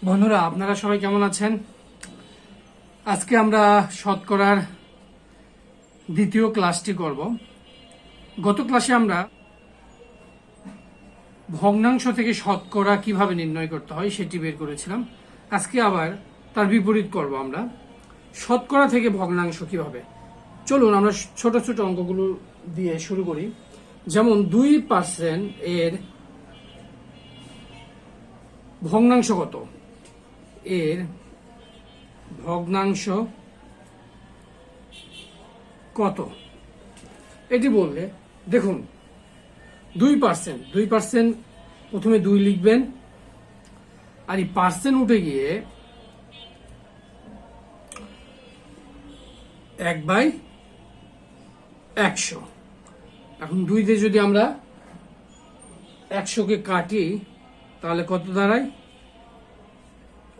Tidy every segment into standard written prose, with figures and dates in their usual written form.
বন্ধুরা, আপনারা সবাই কেমন আছেন? আজকে আমরা শতকরার দ্বিতীয় ক্লাসটি করব। গত ক্লাসে আমরা ভগ্নাংশ থেকে শতকরা কিভাবে নির্ণয় করতে হয় সেটি বের করেছিলাম। আজকে আবার তার বিপরীত করব আমরা, শতকরা থেকে ভগ্নাংশ কিভাবে। চলুন আমরা ছোট ছোট অঙ্কগুলো দিয়ে শুরু করি। যেমন 2% এর ভগ্নাংশ কত? এর ভগ্নাংশ কত এটি বললে, দেখুন 2% প্রথমে 2 লিখবেন, আর এই পার্সেন্ট উঠে গিয়ে 1/100। এখন 2 দিয়ে যদি আমরা 100কে কাটি তাহলে কত দাঁড়ায়?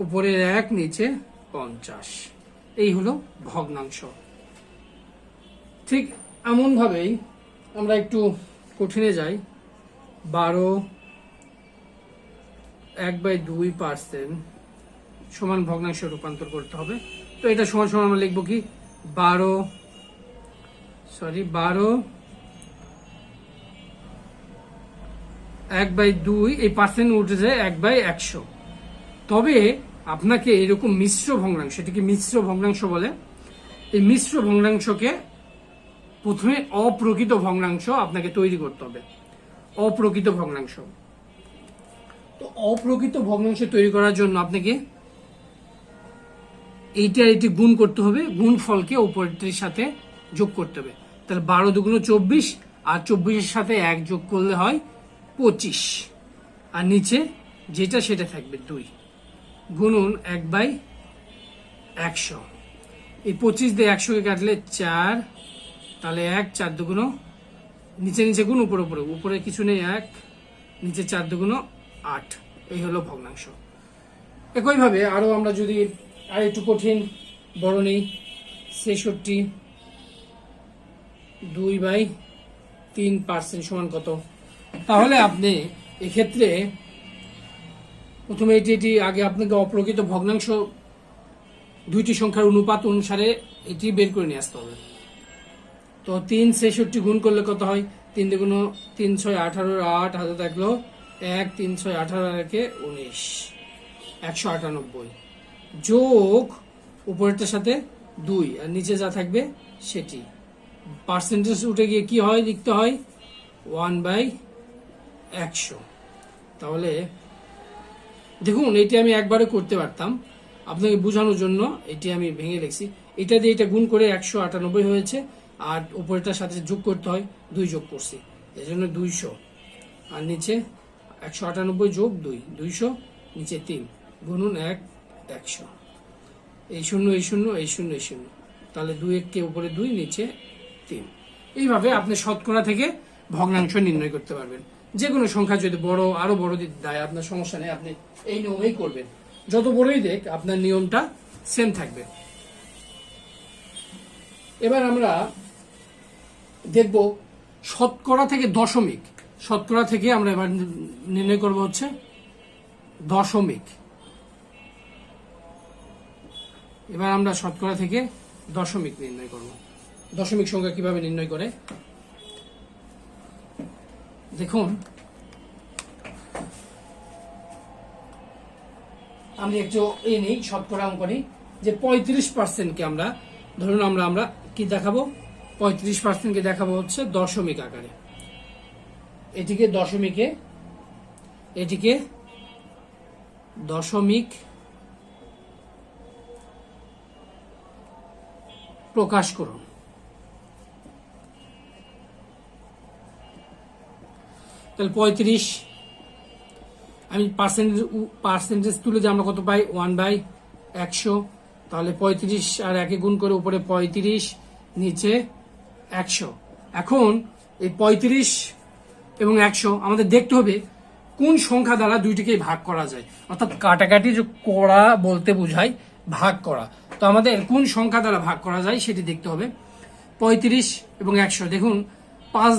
উপরের 1, নিচে 50। এই হলো ভগ্নাংশ। ঠিক এমন ভাবেই আমরা একটু কঠিনে যাই। 12 1/2% সমান ভগ্নাংশ রূপান্তর করতে হবে। তো এটা সমান সমান আমরা লিখবো কি? 12 1/2, এই পার্সেন্ট উঠে যায় 1/100। তবে আপনাকে এরকম মিশ্র ভগ্নাংশ, এটিকে মিশ্র ভগ্নাংশ বলে, এই মিশ্র ভগ্নাংশকে প্রথমে অপ্রকৃত ভগ্নাংশ আপনাকে তৈরি করতে হবে। অপ্রকৃত ভগ্নাংশ, তো অপ্রকৃত ভগ্নাংশ তৈরি করার জন্য আপনাকে এইটা এটি গুণ করতে হবে, গুণফলকে উপরটির সাথে যোগ করতে হবে। তাহলে 12 দুগুণ 24, আর 24-এর সাথে 1 যোগ করলে হয় 25, আর নিচে যেটা সেটা থাকবে 2 গুণন 1/100। এই 25 দিয়ে 100কে কাটলে 4, তাহলে 1, 4 দুগুণ, নিচে নিচে গুণ, উপরে উপরে, উপরে কিছু নেই 1, নিচে 4 দুগুণ 8। এই হলো ভগ্নাংশ। একইভাবে আরো আমরা যদি আর একটু কঠিন বড় নেই, 66 2/3% সমান কত? তাহলে আপনি এক্ষেত্রে প্রথমে এটি আগে আপনাকে অপ্রকৃত ভগ্নাংশ দুইটি সংখ্যার অনুপাত অনুসারে এটি বের করে নিয়ে আসতে হবে। তো 3/66 গুণ করলে কত হয়? 3 দুগুণ 3 6 18, 8 হাতে থাকলো 1, 3 6 18 একে 19, 198 যোগ উপরেরটার সাথে 2, আর নিচে যা থাকবে সেটি। পার্সেন্টেজ উঠে গিয়ে কি হয়? লিখতে হয় 1/100। তাহলে দেখুন, এটি আমি একবারে করতে পারতাম, আপনাকে বোঝানোর জন্য এটি আমি ভেঙে লিখছি। এটা দিয়ে এটা গুণ করে 198 হয়েছে, আর উপরেটার সাথে যোগ করতে হয়, 2 যোগ করছি, এই জন্য 200, আর নিচে 198 যোগ 2, 200, নিচে 3 গুণন 1, 100। এই শূন্য, এই শূন্য, এই শূন্য, এই শূন্য, তাহলে 2 1কে উপরে 2, নিচে 3। এইভাবে আপনি শতকরা থেকে ভগ্নাংশ নির্ণয় করতে পারবেন। যে কোনো সংখ্যা যদি বড়, আরো বড় দিতে দেয়, আপনার সমস্যা নেই, আপনি এই নিয়মেই করবেন। যত বড়ই দেখ, আপনার নিয়মটা সেম থাকবে। এবার আমরা দেখব শতকরা থেকে দশমিক। শতকরা থেকে আমরা এবার নির্ণয় করব হচ্ছে দশমিক। এবার আমরা শতকরা থেকে দশমিক নির্ণয় করব। দশমিক সংখ্যা কিভাবে নির্ণয় করে দেখুন। আমি একটু এই নেই, শতকরা অঙ্ক নিই, যে 35%কে আমরা ধরুন আমরা কি দেখাবো? 35%কে দেখাবো হচ্ছে দশমিক আকারে। এটিকে দশমিক প্রকাশ করুন। তাহলে 35, আমি পার্সেন্টেজ তুলে যে আমরা কত পাই? 1/100। তাহলে 35 আর 1 গুণ করে উপরে 35, নিচে 100। এখন এই 35 এবং 100 আমাদের দেখতে হবে কোন সংখ্যা দ্বারা দুইটিকে ভাগ করা যায়, অর্থাৎ কাটাকাটি যে করা বলতে বোঝায় ভাগ করা। তো আমাদের কোন সংখ্যা দ্বারা ভাগ করা যায় সেটি দেখতে হবে। 35 এবং 100 দেখুন 5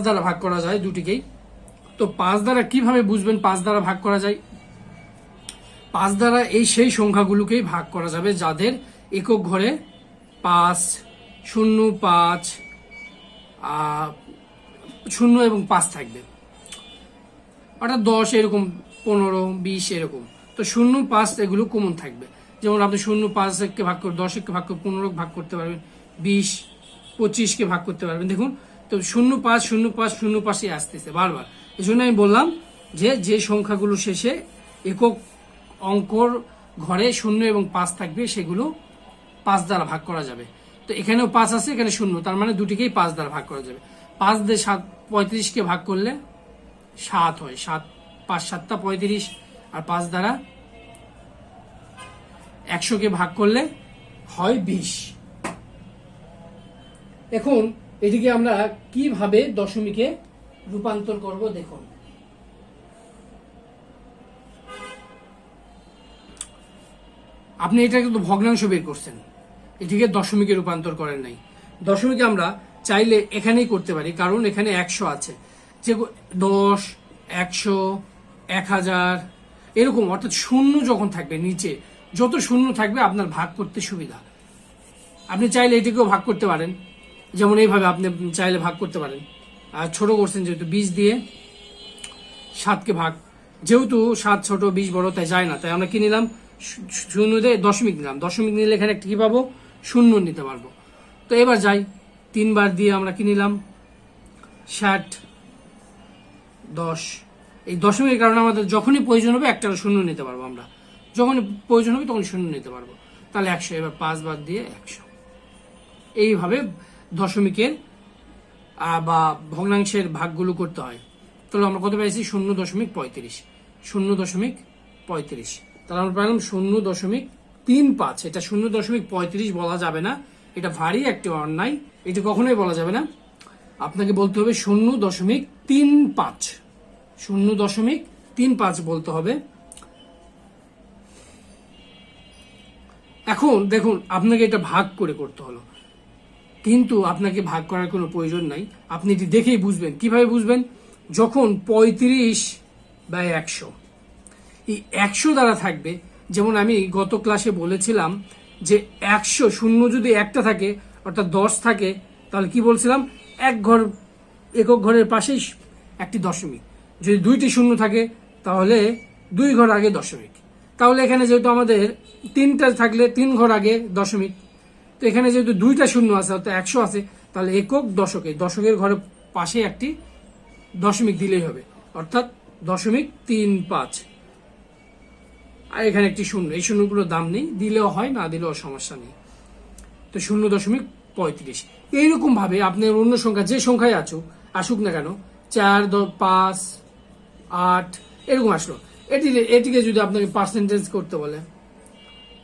দ্বারা ভাগ করা যায় দুটিকেই। তো 5 দ্বারা কিভাবে বুঝবেন 5 দ্বারা ভাগ করা যায়? 5 দ্বারা এই সেই সংখ্যাগুলোকেই ভাগ করা যাবে যাদের একক ঘরে 5, 0, 5, 0 এবং 5 থাকবে, অর্থাৎ 10 এরকম, 15, 20 এরকম। তো 0, 5 এগুলো কমন থাকবে। যেমন আপনি 0, 5 কে ভাগ করে 10 কে ভাগ করে 15 ভাগ করতে পারবেন, 20, 25 কে ভাগ করতে পারবেন। দেখুন তো 0, 5, 0, 5, 0, 5 আসতেছে বারবার। এই জন্য আমি বললাম যে সংখ্যাগুলো শেষে একক অঙ্কর ঘরে 0 এবং 5 থাকবে সেগুলো 5 দ্বারা ভাগ করা যাবে। তো এখানেও 5 আছে, এখানে 0, তার মানে দুটিকেই 5 দ্বারা ভাগ করা যাবে। 5 দিয়ে 35 কে ভাগ করলে 7 হয়, 5 7 35, আর 5 দ্বারা 100 কে ভাগ করলে হয় 20। এখন এটিকে আমরা কিভাবে দশমিকে রূপান্তর করব দেখুন। আপনি এটা কিন্তু ভগ্নাংশ বের করছেন, এটিকে দশমিকে রূপান্তর করেন নাই। দশমিকে আমরা চাইলে এখানেই করতে পারি, কারণ এখানে 100 আছে, যে 10, 100, 1000 এরকম, অর্থাৎ 0 যখন থাকবে নিচে, যত 0 থাকবে আপনার ভাগ করতে সুবিধা। আপনি চাইলে এটিকেও ভাগ করতে পারেন, যেমন এইভাবে আপনি চাইলে ভাগ করতে পারেন। আর ছোট করছেন যেহেতু 20 দিয়ে 7কে ভাগ, যেহেতু 7 ছোট 20 বড়, তাই যায় না, তাই আমরা কি নিলাম, 0 দিয়ে দশমিক নিলাম। দশমিক নিলে এখানে একটা কি পাবো, 0 নিতে পারবো। তো এবার যাই, 3 বার দিয়ে আমরা কি নিলাম, 60, 10। এই দশমিকের কারণে আমাদের যখনই প্রয়োজন হবে একটা 0 নিতে পারবো, আমরা যখনই প্রয়োজন হবে তখন 0 নিতে পারবো। তাহলে 100, এবার 5 বার দিয়ে 100। এইভাবে দশমিকের বা ভগ্নাংশের ভাগগুলো করতে হয়। তাহলে আমরা কত পেয়েছি, 0.35, 0.35। তাহলে আমরা পেলাম 0.35। এটা 0.35 বলা যাবে না, এটা ভারী একটি অন্যায়, এটা কখনোই বলা যাবে না। আপনাকে বলতে হবে 0.35, 0.35 বলতে হবে। এখন দেখুন আপনাকে এটা ভাগ করে করতে হলো, কিন্তু আপনাকে ভাগ করার কোনো প্রয়োজন নাই। আপনি এটি দেখেই বুঝবেন। কিভাবে বুঝবেন, যখন 35/100 এই 100 দ্বারা থাকবে, যেমন আমি গত ক্লাসে বলেছিলাম যে 100 শূন্য যদি একটা থাকে অর্থাৎ 10 থাকে, তাহলে কি বলছিলাম, একক ঘরের পাশেই একটি দশমিক। যদি 2টি শূন্য থাকে তাহলে 2 ঘর আগে দশমিক। তাহলে এখানে যেহেতু আমাদের 3টা থাকলে 3 ঘর আগে দশমিক, তো এখানে যেহেতু 2টা শূন্য আছে অর্থাৎ 100 আছে, তাহলে একক দশকের ঘরের পাশে একটি দশমিক দিলেই হবে, অর্থাৎ 0.35। আর এখানে একটি শূন্য, এই শূন্যগুলোর দাম নেই, দিলেও হয় না দিলেও সমস্যা নেই। তো 0.35। এইরকম ভাবে আপনার অন্য সংখ্যা যে সংখ্যায় আসুক না কেন, 4, 5, 8 এরকম আসলো, এটিকে যদি আপনাকে পার্সেন্টেজ করতে বলে,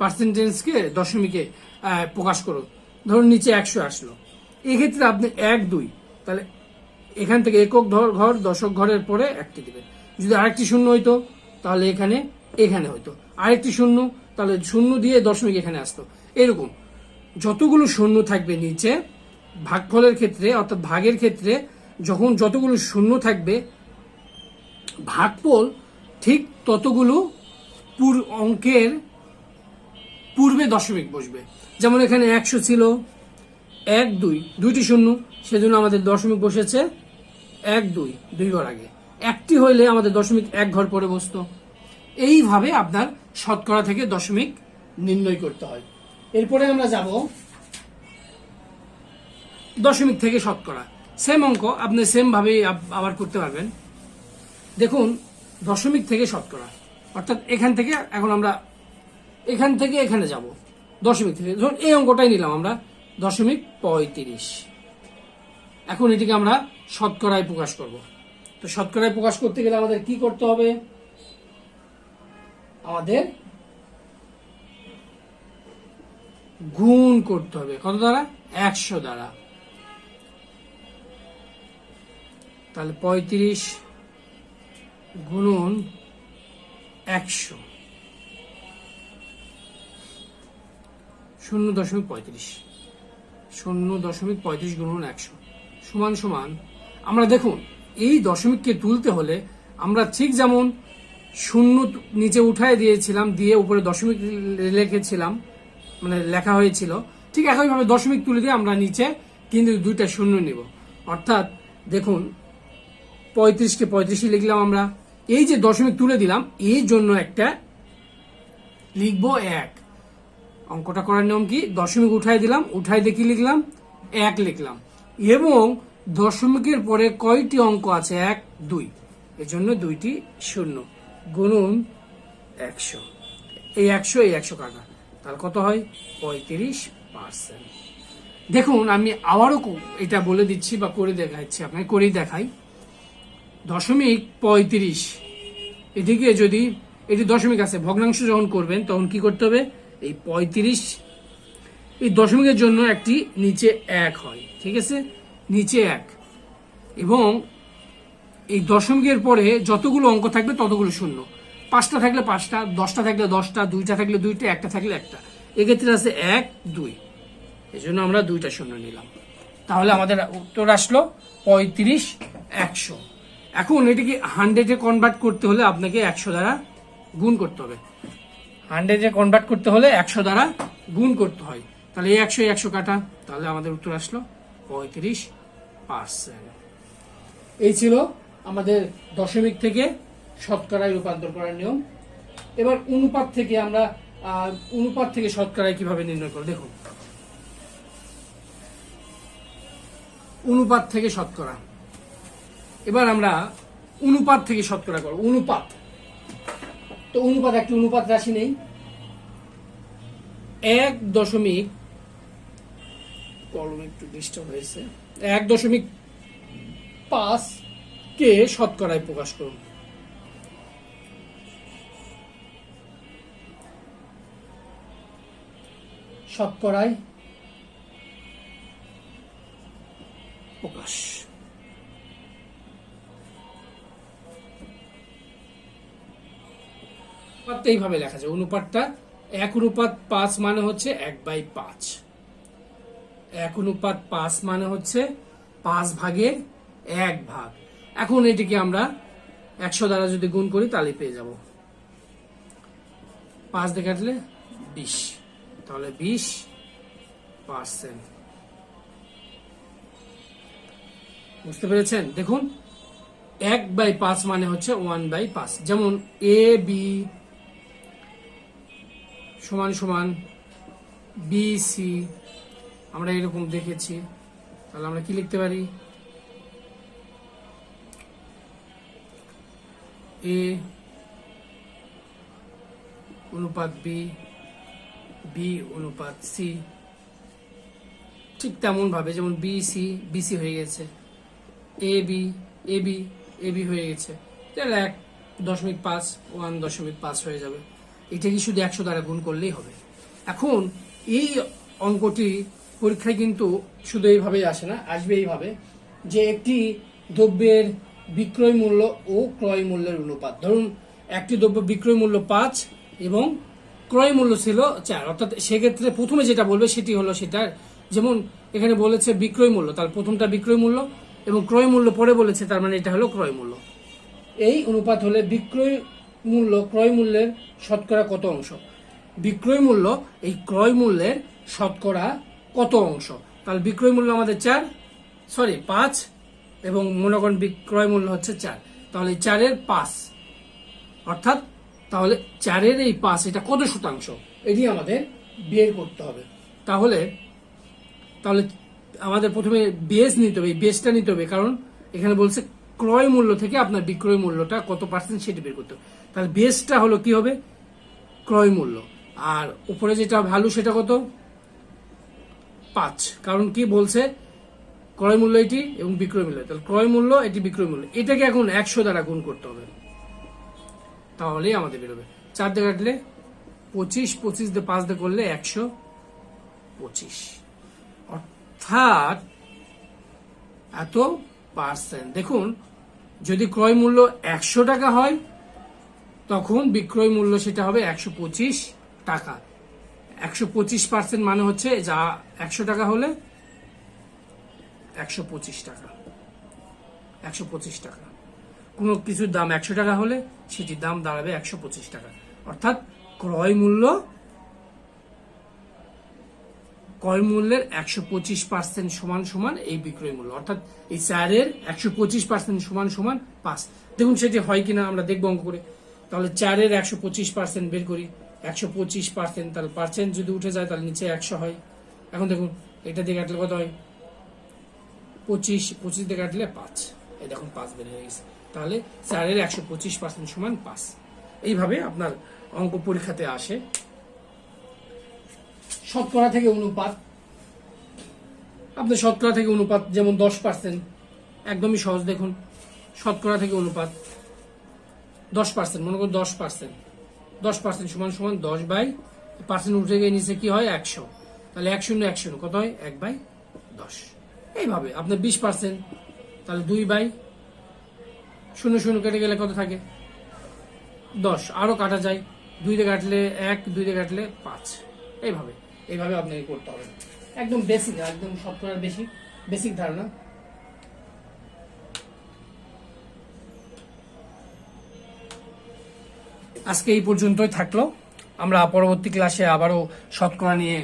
পার্সেন্টেজকে দশমিকে প্রকাশ করো, ধরুন নিচে 100 আসলো, এক্ষেত্রে আপনি 1, 2, তাহলে এখান থেকে একক ঘর দশক ঘরের পরে একটি দিবেন। যদি আরেকটি শূন্য হইতো তাহলে এখানে হইতো আরেকটি শূন্য, তাহলে শূন্য দিয়ে দশমিক এখানে আসতো। এরকম যতগুলো শূন্য থাকবে নিচে ভাগফলের ক্ষেত্রে অর্থাৎ ভাগের ক্ষেত্রে, যখন যতগুলো শূন্য থাকবে ভাগফল ঠিক ততগুলো অঙ্কের পূর্বে দশমিক বসবে। যেমন এখানে 100 ছিল, 1, 2, 2টি শূন্য, সেজন্য আমাদের দশমিক বসেছে 1, 2, 2 ঘর আগে। একটি হইলে আমাদের দশমিক 1 ঘর পরে বসতো। এইভাবে আপনার শতকরা থেকে দশমিক নির্ণয় করতে হয়। এরপরে আমরা যাব দশমিক থেকে শতকরা। সেম অঙ্ক আপনি সেম ভাবে আবার করতে পারবেন। দেখুন দশমিক থেকে শতকরা, অর্থাৎ এখান থেকে এখন আমরা এখান থেকে এখানে যাব, দশমিক থেকে ধরুন এই অঙ্কটাই নিলাম আমরা 0.35। এখন এটিকে আমরা শতকরায় প্রকাশ করব। তো শতকরায় প্রকাশ করতে গেলে আমাদের কি করতে হবে, আমাদের গুণ করতে হবে। কত দ্বারা, 100 দ্বারা। তাহলে 35 গুণন 100, 0.35, 0.35 গুণন 100 সমান আমরা দেখুন এই দশমিককে তুলতে হলে আমরা ঠিক যেমন শূন্য নিচে উঠায় দিয়েছিলাম, দিয়ে উপরে দশমিক লিখেছিলাম, মানে লেখা হয়েছিল, ঠিক একইভাবে দশমিক তুলে দিয়ে আমরা নিচে কিন্তু দুইটা শূন্য নিব। অর্থাৎ দেখুন 35কে 35 লিখলাম আমরা, এই যে দশমিক তুলে দিলাম এই জন্য একটা লিখবো 1। অঙ্কটা করার নিয়ম কি, দশমিক উঠাই দিলাম, উঠাই দিয়ে কি লিখলাম 1 লিখলাম, এবং দশমিকের পরে কয়টি অঙ্ক আছে 1 2, এজন্য দুইটি শূন্য, গুণন 100, এই 100 কাটা, তাহলে কত হয় 35%। দেখুন আমি আবারও এটা বলে দিচ্ছি বা করে দেখাচ্ছি, আপনাকে করেই দেখাই। দশমিক 35, এদিকে যদি এটি দশমিক আছে, ভগ্নাংশ যখন করবেন তখন কি করতে হবে, এই 35 এই দশমিকের জন্য একটি নিচে 1 হয়, ঠিক আছে, নিচে 1, এবং এই দশমিকের পরে যতগুলো অঙ্ক থাকবে ততগুলো শূন্য, 5টা থাকলে 5টা, 10টা থাকলে 10টা, 2টা থাকলে 2টা, 1টা থাকলে 1টা, এক্ষেত্রে আছে 1 2, এই জন্য আমরা 2টা শূন্য নিলাম। তাহলে আমাদের উত্তর আসলো 35 100। এখন এটিকে 100-এ কনভার্ট করতে হলে আপনাকে 100 দ্বারা গুণ করতে হবে, 100-এ কনভার্ট করতে হলে 100 দ্বারা গুণ করতে হয়। তাহলে এই 100 কাটা, তাহলে আমাদের উত্তর আসলো 35%। এই ছিল আমাদের দশমিক থেকে শতকরায় রূপান্তর করার নিয়ম। এবার অনুপাত থেকে আমরা অনুপাত থেকে শতকরায় কিভাবে নির্ণয় করব দেখুন। অনুপাত থেকে শতকরা, এবার আমরা অনুপাত থেকে শতকরা করব। অনুপাত, তো অনুপাত একটি অনুপাত রাশি নেই, 1 কলম একটু ডিস্টার্ব হয়েছে, 1.5 কে শতকরায় প্রকাশ করুন। শতকরায় প্রকাশ, এইভাবে লেখা যায়। অনুপাতটা 1:5 মানে হচ্ছে 1/5, 1:5 মানে হচ্ছে 5 ভাগের 1 ভাগ। এখন এটিকে আমরা 100 দ্বারা যদি গুণ করি তাহলে পেয়ে যাব 5 দিয়ে কাটলে 20, তাহলে 20%। বুঝতে পেরেছেন? দেখুন 1/5 মানে হচ্ছে 1/5, যেমন এ বি সমান সমান বি সি, আমরা এরকম দেখেছি, তাহলে আমরা কি লিখতে পারি, এ অনুপাত বি, বি অনুপাত সি, ঠিক তেমন ভাবে যেমন বিসি, বিসি হয়ে গেছে, A B, A B, A B হয়ে গেছে, তাহলে 1.5 1.5 হয়ে যাবে। এটা কি শুধু 100 দ্বারা গুণ করলেই হবে। এখন এই অঙ্কটি পরীক্ষায় কিন্তু শুধু এইভাবেই আসে না, আসবে এইভাবে যে একটি দ্রব্যের বিক্রয় মূল্য ও ক্রয় মূল্যের অনুপাত। ধরুন একটি দ্রব্য বিক্রয় মূল্য 5 এবং ক্রয় মূল্য ছিল 4, অর্থাৎ সেক্ষেত্রে প্রথমে যেটা বলবে সেটি হলো সেটার, যেমন এখানে বলেছে বিক্রয় মূল্য, তার প্রথমটা বিক্রয় মূল্য, এবং ক্রয় মূল্য পরে বলেছে, তার মানে এটা হলো ক্রয় মূল্য। এই অনুপাত হলে বিক্রয় মূল্য ক্রয় মূল্যের শতকরা কত অংশ, বিক্রয় মূল্য এই ক্রয় মূল্যের শতকরা কত অংশ। তাহলে বিক্রয় মূল্য আমাদের 5, এবং মনে করেন বিক্রয় মূল্য হচ্ছে 4, তাহলে 4-এর 5, অর্থাৎ তাহলে 4-এর এই 5 এটা কত শতাংশ, এটি আমাদের বের করতে হবে। তাহলে আমাদের প্রথমে বেস নিতে হবে, এই বেসটা নিতে হবে, কারণ এখানে বলছে ক্রয় মূল্য থেকে আপনার বিক্রয় মূল্যটা কত পার্সেন্ট সেটি বের করতে হবে। তাহলে বেসটা হলো কি হবে, ক্রয় মূল্য, আর উপরে যেটা ভ্যালু সেটা কত 5, কারণ কি বলছে ক্রয় মূল্য এটি এবং বিক্রয় মূল্য, তাহলে ক্রয় মূল্য এটি বিক্রয় মূল্য, এটাকে এখন 100 দ্বারা গুণ করতে হবে, তাহলেই আমাদের বেরোবে। 4 দিয়ে কাটলে 25, 25 দিয়ে 5 দিয়ে করলে 125, অর্থাৎ এত পার্সেন্ট। দেখুন যদি ক্রয় মূল্য 100 টাকা হয় তখন বিক্রয় মূল্য সেটা হবে 125 টাকা। 125% মানে হচ্ছে যা 100 টাকা হলে 125 টাকা, 125 টাকা। কোনো কিছুর দাম 100 টাকা হলে সেটির দাম দাঁড়াবে 125 টাকা। অর্থাৎ ক্রয় মূল্যের 125% সমান সমান এই বিক্রয় মূল্য, অর্থাৎ এই চারের 125% সমান সমান 5। দেখুন সেটি হয় কিনা আমরা দেখবো অঙ্ক করে। তাহলে চারের 125% বের করি, 125%, তাহলে পার্সেন্ট যদি উঠে যায় তাহলে নিচে 100 হয়। এখন দেখুন এটা দিয়ে কাটলে কত হয়, 25 দিয়ে কাটলে 5, এই দেখুন 5 বের হয়ে গেছে। তাহলে চারের 125% সমান 5। এইভাবে আপনার অঙ্ক পরীক্ষাতে আসে। শতকরা থেকে অনুপাত, আপনার শতকরা থেকে অনুপাত যেমন 10%, একদমই সহজ। দেখুন শতকরা থেকে অনুপাত 10%, মনে করুন 10% সমান সমান 10/, উঠে গিয়ে নিচে কি হয় 100, তাহলে 1 কত হয় 1/10। এইভাবে আপনার 20%, তাহলে 2/0 কেটে গেলে কত থাকে 10, আরো কাটা যায়, 2 দিয়ে কাটলে 1, 2 দিয়ে কাটলে 5। এইভাবে আপনাকে করতে হবে। একদম বেসিক, একদম শতকরার বেসিক ধারণা। আজকে এই পর্যন্তই থাকলো। আমরা পরবর্তী ক্লাসে আবারও শতকরা নিয়ে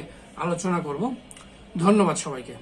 আলোচনা করব। ধন্যবাদ সবাইকে।